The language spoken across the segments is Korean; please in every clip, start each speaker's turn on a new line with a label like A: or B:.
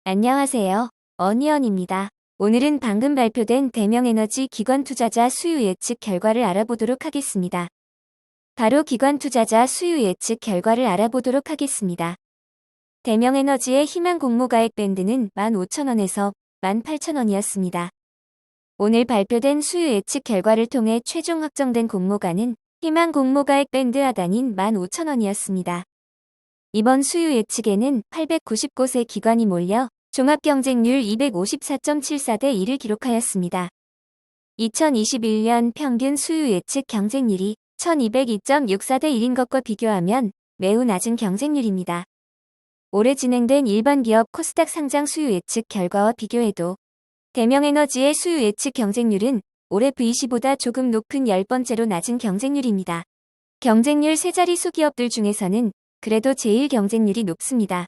A: 안녕하세요. 어니언입니다. 오늘은 방금 발표된 대명에너지 기관 투자자 수요 예측 결과를 알아보도록 하겠습니다. 바로 기관 투자자 수요 예측 결과를 알아보도록 하겠습니다. 대명에너지의 희망 공모가액 밴드는 15,000원에서 18,000원이었습니다. 오늘 발표된 수요 예측 결과를 통해 최종 확정된 공모가는 희망 공모가액 밴드 하단인 15,000원이었습니다. 이번 수요 예측에는 890곳의 기관이 몰려 종합경쟁률 254.74대 1을 기록하였습니다. 2021년 평균 수요 예측 경쟁률이 1202.64대 1인 것과 비교하면 매우 낮은 경쟁률입니다. 올해 진행된 일반 기업 코스닥 상장 수요 예측 결과와 비교해도 대명에너지의 수요 예측 경쟁률은 올해 VC보다 조금 높은 10번째로 낮은 경쟁률입니다. 경쟁률 세 자릿수 기업들 중에서는 그래도 제일 경쟁률이 높습니다.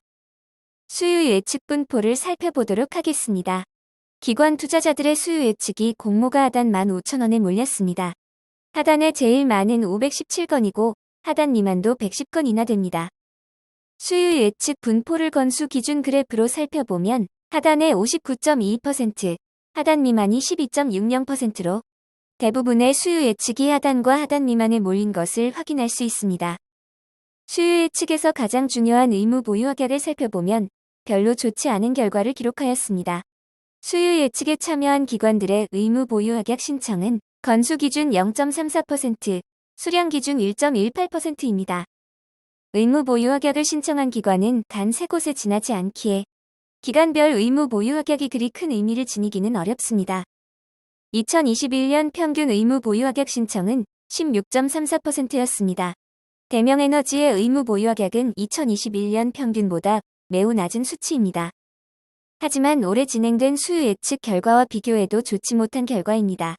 A: 수요 예측 분포를 살펴보도록 하겠습니다. 기관 투자자들의 수요 예측이 공모가 하단 15,000원에 몰렸습니다. 하단에 제일 많은 517건이고 하단 미만도 110건이나 됩니다. 수요 예측 분포를 건수 기준 그래프로 살펴보면 하단에 59.22%, 하단 미만이 12.60%로 대부분의 수요 예측이 하단과 하단 미만에 몰린 것을 확인할 수 있습니다. 수요 예측에서 가장 중요한 의무 보유 확약을 살펴보면 별로 좋지 않은 결과를 기록하였습니다. 수요 예측에 참여한 기관들의 의무 보유 확약 신청은 건수 기준 0.34%, 수량 기준 1.18%입니다. 의무 보유 확약을 신청한 기관은 단 3곳에 지나지 않기에 기간별 의무 보유 확약이 그리 큰 의미를 지니기는 어렵습니다. 2021년 평균 의무 보유 확약 신청은 16.34%였습니다. 대명에너지의 의무 보유 확약은 2021년 평균보다 매우 낮은 수치입니다. 하지만 올해 진행된 수요 예측 결과와 비교해도 좋지 못한 결과입니다.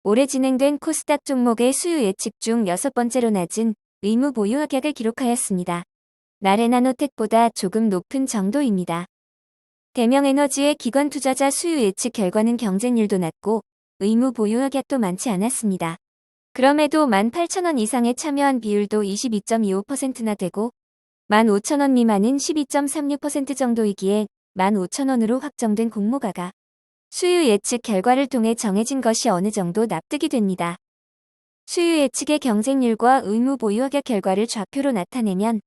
A: 올해 진행된 코스닥 종목의 수요 예측 중 6번째로 낮은 의무 보유 확약을 기록하였습니다. 나레나노텍보다 조금 높은 정도입니다. 대명에너지의 기관 투자자 수요 예측 결과는 경쟁률도 낮고 의무 보유 확약도 많지 않았습니다. 그럼에도 18,000원 이상에 참여한 비율도 22.25%나 되고 15,000원 미만은 12.36% 정도이기에 15,000원으로 확정된 공모가가 수요 예측 결과를 통해 정해진 것이 어느 정도 납득이 됩니다. 수요 예측의 경쟁률과 의무 보유 확약 결과를 좌표로 나타내면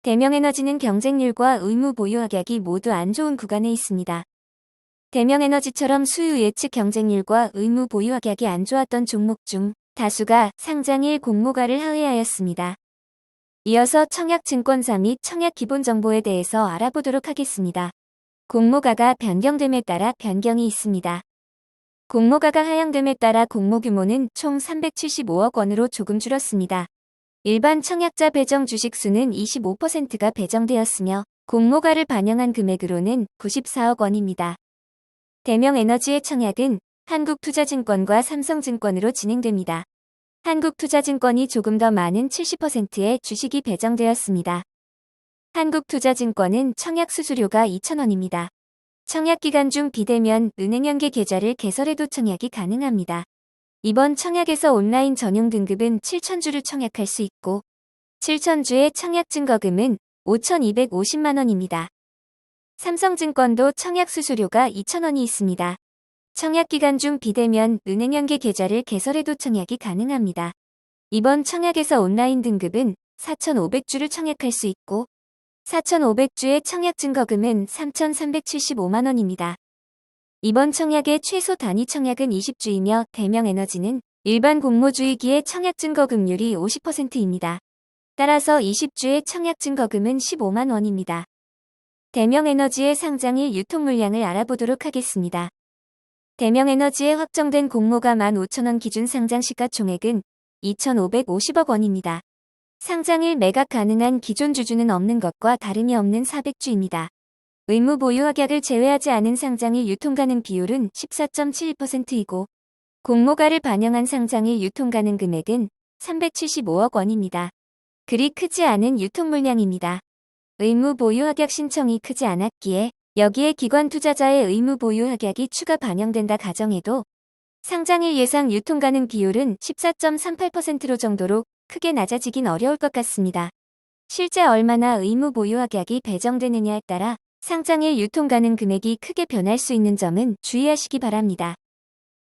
A: 대명에너지는 경쟁률과 의무 보유 확약이 모두 안 좋은 구간에 있습니다. 대명에너지처럼 수요 예측 경쟁률과 의무 보유 확약이 안 좋았던 종목 중 다수가 상장일 공모가를 하회하였습니다. 이어서 청약증권사 및 청약기본정보에 대해서 알아보도록 하겠습니다. 공모가가 변경됨에 따라 변경이 있습니다. 공모가가 하향됨에 따라 공모 규모는 총 375억 원으로 조금 줄었습니다. 일반 청약자 배정 주식수는 25%가 배정되었으며 공모가를 반영한 금액으로는 94억 원입니다. 대명에너지의 청약은 한국투자증권과 삼성증권으로 진행됩니다. 한국투자증권이 조금 더 많은 70%의 주식이 배정되었습니다. 한국투자증권은 청약 수수료가 2,000원입니다. 청약기간 중 비대면 은행연계 계좌를 개설해도 청약이 가능합니다. 이번 청약에서 온라인 전용 등급은 7,000주를 청약할 수 있고 7,000주의 청약 증거금은 5,250만 원입니다. 삼성증권도 청약 수수료가 2,000원이 있습니다. 청약기간 중 비대면 은행연계 계좌를 개설해도 청약이 가능합니다. 이번 청약에서 온라인 등급은 4,500주를 청약할 수 있고 4,500주의 청약 증거금은 3,375만 원입니다. 이번 청약의 최소 단위 청약은 20주이며 대명에너지는 일반 공모주이기에 청약 증거금률이 50%입니다. 따라서 20주의 청약 증거금은 15만 원입니다. 대명에너지의 상장일 유통 물량을 알아보도록 하겠습니다. 대명에너지의 확정된 공모가 15,000원 기준 상장 시가총액은 2,550억 원입니다. 상장일 매각 가능한 기존 주주는 없는 것과 다름이 없는 400주입니다. 의무 보유 확약을 제외하지 않은 상장일 유통 가능 비율은 14.71%이고 공모가를 반영한 상장일 유통 가능 금액은 375억 원입니다. 그리 크지 않은 유통 물량입니다. 의무 보유 확약 신청이 크지 않았기에 여기에 기관 투자자의 의무 보유 확약이 추가 반영된다 가정해도 상장일 예상 유통 가능 비율은 14.38%로 정도로 크게 낮아지긴 어려울 것 같습니다. 실제 얼마나 의무 보유 확약이 배정되느냐에 따라 상장일 유통 가능 금액이 크게 변할 수 있는 점은 주의하시기 바랍니다.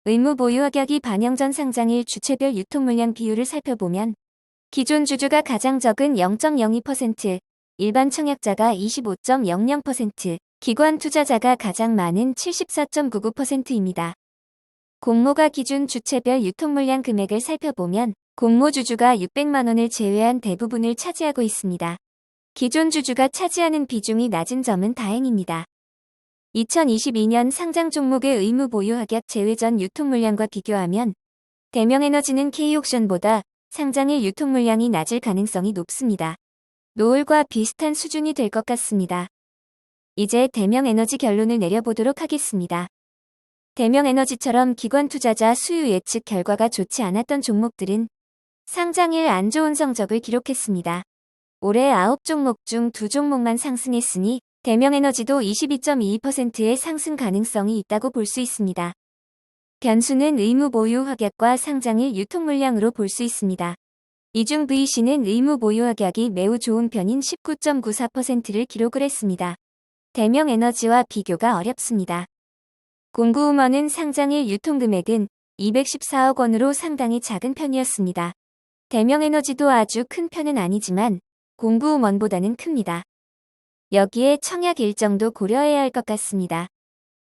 A: 의무 보유 가격이 반영 전 상장일 주체별 유통 물량 비율을 살펴보면 기존 주주가 가장 적은 0.02%, 일반 청약자가 25.00%, 기관 투자자가 가장 많은 74.99%입니다. 공모가 기준 주체별 유통 물량 금액을 살펴보면 공모 주주가 600만 원을 제외한 대부분을 차지하고 있습니다. 기존 주주가 차지하는 비중이 낮은 점은 다행입니다. 2022년 상장 종목의 의무 보유 하격 제외 전 유통 물량과 비교하면 대명에너지는 K옥션보다 상장일 유통 물량이 낮을 가능성이 높습니다. 노을과 비슷한 수준이 될 것 같습니다. 이제 대명에너지 결론을 내려보도록 하겠습니다. 대명에너지처럼 기관 투자자 수요 예측 결과가 좋지 않았던 종목들은 상장일 안 좋은 성적을 기록했습니다. 올해 9종목 중 2종목만 상승했으니 대명에너지도 22.22%의 상승 가능성이 있다고 볼 수 있습니다. 변수는 의무 보유 하격과 상장일 유통 물량으로 볼 수 있습니다. 이 중 VC는 의무 보유 하격이 매우 좋은 편인 19.94%를 기록을 했습니다. 대명에너지와 비교가 어렵습니다. 공구음원은 상장일 유통금액은 214억 원으로 상당히 작은 편이었습니다. 대명에너지도 아주 큰 편은 아니지만 공구음원보다는 큽니다. 여기에 청약 일정도 고려해야 할 것 같습니다.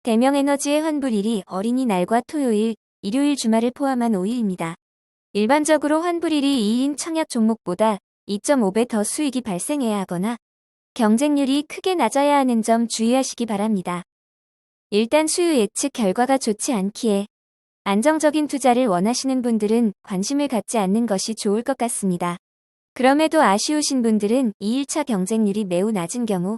A: 대명에너지의 환불일이 어린이날과 토요일, 일요일 주말을 포함한 5일입니다. 일반적으로 환불일이 2인 청약 종목보다 2.5배 더 수익이 발생해야 하거나 경쟁률이 크게 낮아야 하는 점 주의하시기 바랍니다. 일단 수요 예측 결과가 좋지 않기에 안정적인 투자를 원하시는 분들은 관심을 갖지 않는 것이 좋을 것 같습니다. 그럼에도 아쉬우신 분들은 2일차 경쟁률이 매우 낮은 경우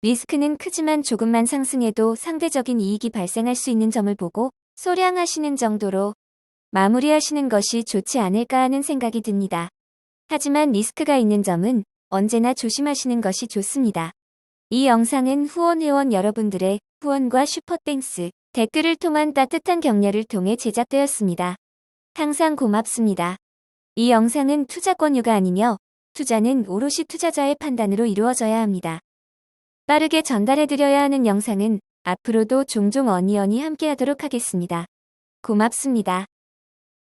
A: 리스크는 크지만 조금만 상승해도 상대적인 이익이 발생할 수 있는 점을 보고 소량하시는 정도로 마무리하시는 것이 좋지 않을까 하는 생각이 듭니다. 하지만 리스크가 있는 점은 언제나 조심하시는 것이 좋습니다. 이 영상은 후원 여러분들의 후원과 슈퍼땡스, 댓글을 통한 따뜻한 격려를 통해 제작되었습니다. 항상 고맙습니다. 이 영상은 투자 권유가 아니며 투자는 오롯이 투자자의 판단으로 이루어져야 합니다. 빠르게 전달해드려야 하는 영상은 앞으로도 종종 함께 하도록 하겠습니다. 고맙습니다.